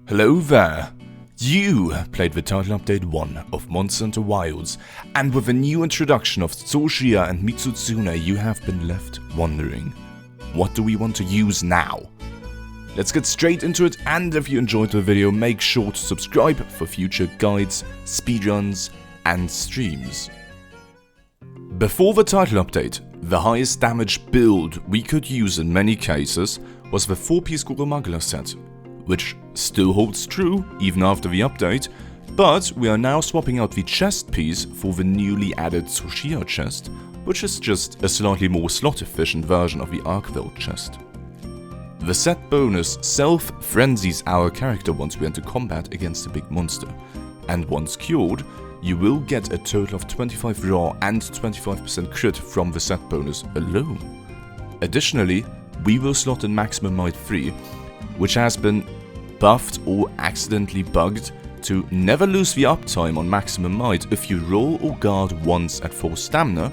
Hello there! You played the title update 1 of Monster Hunter Wilds, and with a new introduction of Tsushia and Mitsutsune you have been left wondering, what do we want to use now? Let's get straight into it, and if you enjoyed the video make sure to subscribe for future guides, speedruns and streams. Before the title update, the highest damage build we could use in many cases was the 4-piece Gurumagala set, which still holds true even after the update, but we are now swapping out the chest piece for the newly added Tsushia chest, which is just a slightly more slot efficient version of the Archveld chest. The set bonus self-frenzies our character once we enter combat against a big monster, and once cured, you will get a total of 25 raw and 25% crit from the set bonus alone. Additionally, we will slot in Maximum Might 3, which has been buffed or accidentally bugged to never lose the uptime on Maximum Might if you roll or guard once at full stamina,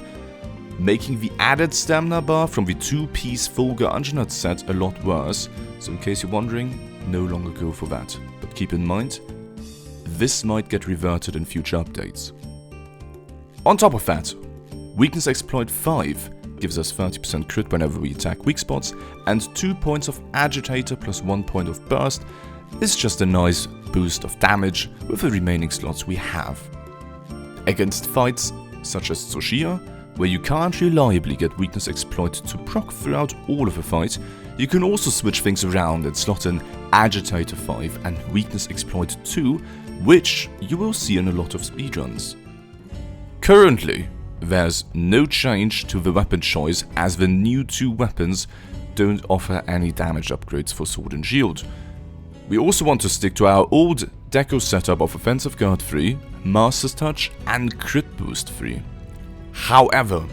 making the added stamina bar from the 2-piece Fulgur Anjanath set a lot worse, so in case you're wondering, no longer go for that. But keep in mind, this might get reverted in future updates. On top of that, Weakness Exploit 5 gives us 30% crit whenever we attack weak spots, and 2 points of Agitator plus 1 point of Burst is just a nice boost of damage with the remaining slots we have. Against fights such as Tsushia, where you can't reliably get Weakness Exploit to proc throughout all of the fight, you can also switch things around and slot in Agitator 5 and Weakness Exploit 2, which you will see in a lot of speedruns. Currently, there's no change to the weapon choice, as the new 2 weapons don't offer any damage upgrades for Sword and Shield. We also want to stick to our old deco setup of Offensive Guard 3, Master's Touch and Crit Boost 3. However,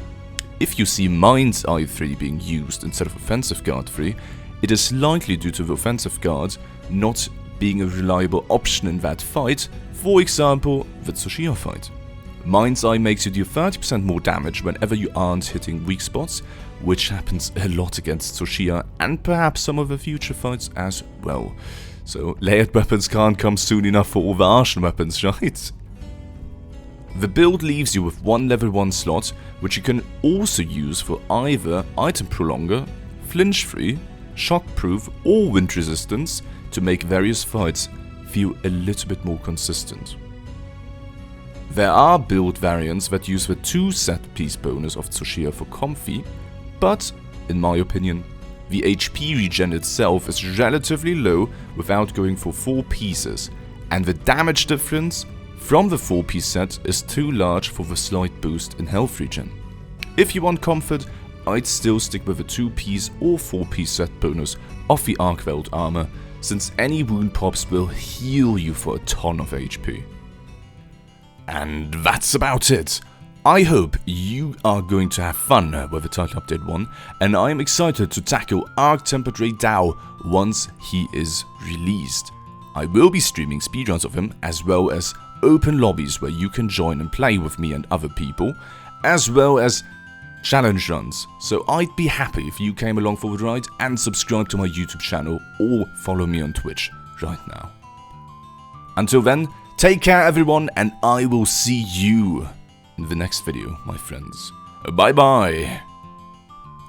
if you see Mind's Eye 3 being used instead of Offensive Guard 3, it is likely due to the Offensive Guard not being a reliable option in that fight, for example, the Tsushia fight. Mind's Eye makes you do 30% more damage whenever you aren't hitting weak spots, which happens a lot against Tsushia and perhaps some of the future fights as well. So layered weapons can't come soon enough for all the Arshan weapons, right? The build leaves you with 1 level 1 slot, which you can also use for either Item Prolonger, Flinch Free, Shock Proof or Wind Resistance to make various fights feel a little bit more consistent. There are build variants that use the 2 set piece bonus of Tsushia for comfy, but, in my opinion, the HP regen itself is relatively low without going for 4 pieces, and the damage difference from the 4-piece set is too large for the slight boost in health regen. If you want comfort, I'd still stick with a 2-piece or 4-piece set bonus of the Archveld armor, since any wound pops will heal you for a ton of HP. And that's about it. I hope you are going to have fun with the title update 1, and I am excited to tackle Arch-Tempered Ray Dao once he is released. I will be streaming speedruns of him, as well as open lobbies where you can join and play with me and other people, as well as challenge runs, so I'd be happy if you came along for the ride and subscribe to my YouTube channel or follow me on Twitch right now. Until then, take care everyone, and I will see you in the next video, my friends. Bye bye!